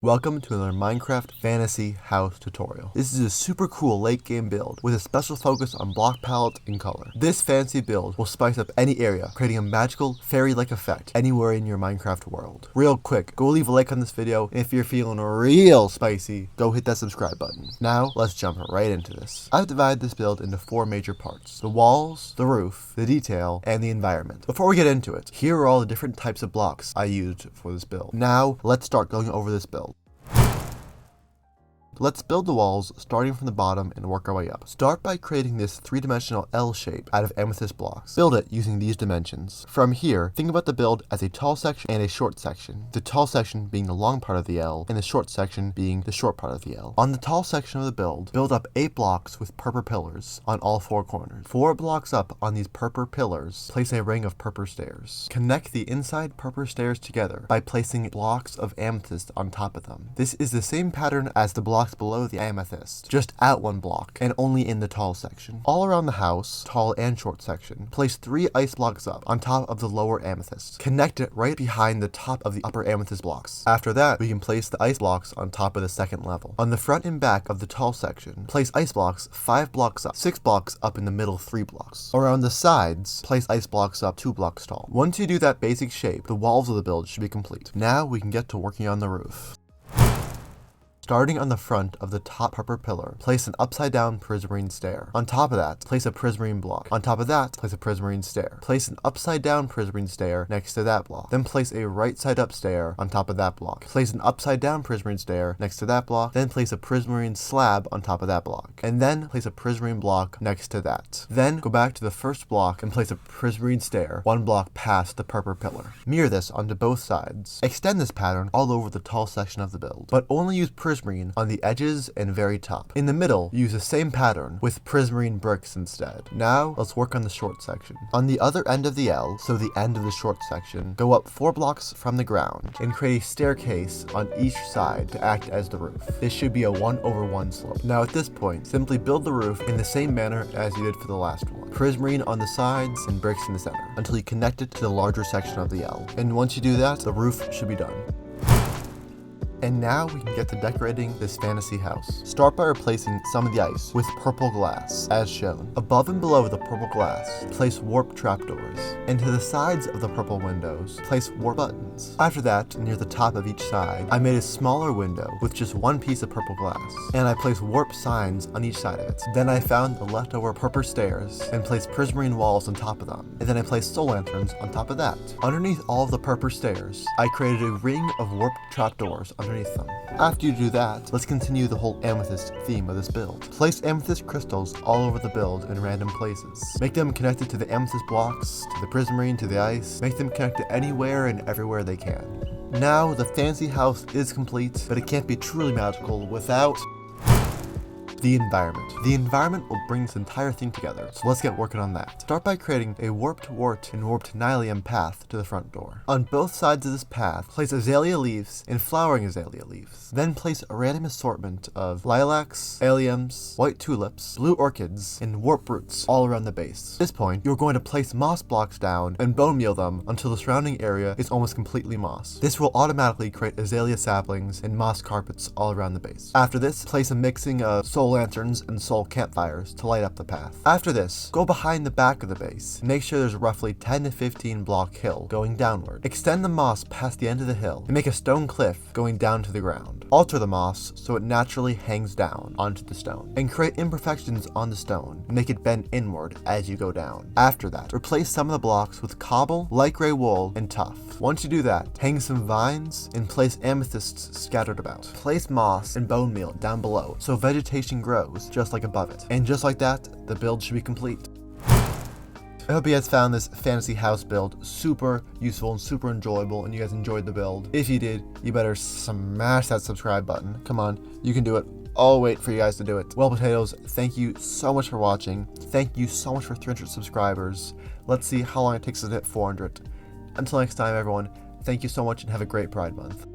Welcome to another Minecraft Fantasy House tutorial. This is a super cool late game build with a special focus on block palettes and color. This fancy build will spice up any area, creating a magical fairy-like effect anywhere in your Minecraft world. Real quick, go leave a like on this video, and if you're feeling real spicy, go hit that subscribe button. Now, let's jump right into this. I've divided this build into 4 major parts: the walls, the roof, the detail, and the environment. Before we get into it, here are all the different types of blocks I used for this build. Now, let's start going over this build. Let's build the walls starting from the bottom and work our way up. Start by creating this 3-dimensional L shape out of amethyst blocks. Build it using these dimensions. From here, think about the build as a tall section and a short section. The tall section being the long part of the L and the short section being the short part of the L. On the tall section of the build up 8 blocks with purple pillars on all 4 corners. 4 blocks up on these purple pillars, place a ring of purple stairs. Connect the inside purple stairs together by placing blocks of amethyst on top of them. This is the same pattern as the blocks below the amethyst, just out 1 block, and only in the tall section. All around the house, tall and short section, place 3 ice blocks up on top of the lower amethyst. Connect it right behind the top of the upper amethyst blocks. After that, we can place the ice blocks on top of the second level. On the front and back of the tall section, place ice blocks 5 blocks up, 6 blocks up in the middle 3 blocks. Around the sides, place ice blocks up 2 blocks tall. Once you do that basic shape, the walls of the build should be complete. Now we can get to working on the roof. Starting on the front of the top purple pillar, place an upside down prismarine stair. On top of that, place a prismarine block. On top of that, place a prismarine stair. Place an upside down prismarine stair next to that block. Then place a right side up stair on top of that block. Place an upside down prismarine stair next to that block. Then place a prismarine slab on top of that block. And then place a prismarine block next to that. Then go back to the first block and place a prismarine stair 1 block past the purple pillar. Mirror this onto both sides. Extend this pattern all over the tall section of the build, but only use prismarine on the edges and very top. In the middle, use the same pattern with prismarine bricks instead. Now, let's work on the short section. On the other end of the L, so the end of the short section, go up 4 blocks from the ground and create a staircase on each side to act as the roof. This should be a 1/1 slope. Now at this point, simply build the roof in the same manner as you did for the last one. Prismarine on the sides and bricks in the center until you connect it to the larger section of the L. And once you do that, the roof should be done. And now we can get to decorating this fantasy house. Start by replacing some of the ice with purple glass, as shown. Above and below the purple glass, place warp trapdoors. And to the sides of the purple windows, place warp buttons. After that, near the top of each side, I made a smaller window with just 1 piece of purple glass. And I placed warp signs on each side of it. Then I found the leftover purple stairs and placed prismarine walls on top of them. And then I placed soul lanterns on top of that. Underneath all of the purple stairs, I created a ring of warp trapdoors underneath them. After you do that, let's continue the whole amethyst theme of this build. Place amethyst crystals all over the build in random places. Make them connected to the amethyst blocks, to the prismarine, to the ice. Make them connect to anywhere and everywhere they can. Now, the fancy house is complete, but it can't be truly magical without the environment. The environment will bring this entire thing together, so let's get working on that. Start by creating a warped wart and warped nylium path to the front door. On both sides of this path, place azalea leaves and flowering azalea leaves. Then place a random assortment of lilacs, alliums, white tulips, blue orchids, and warp roots all around the base. At this point, you're going to place moss blocks down and bone meal them until the surrounding area is almost completely moss. This will automatically create azalea saplings and moss carpets all around the base. After this, place a mixing of soul lanterns and soul campfires to light up the path. After this, go behind the back of the base and make sure there's a roughly 10 to 15 block hill going downward. Extend the moss past the end of the hill and make a stone cliff going down to the ground. Alter the moss so it naturally hangs down onto the stone, and create imperfections on the stone and make it bend inward as you go down. After that, replace some of the blocks with cobble, light gray wool, and tuff. Once you do that, hang some vines and place amethysts scattered about. Place moss and bone meal down below so vegetation grows just like above it. And just like that, the build should be complete. I hope you guys found this fantasy house build super useful and super enjoyable, and you guys enjoyed the build. If you did, you better smash that subscribe button. Come on, you can do it. I'll wait for you guys to do it. Well, potatoes, thank you so much for watching. Thank you so much for 300 subscribers. Let's see how long it takes us to hit 400. Until next time, everyone, thank you so much and have a great Pride Month.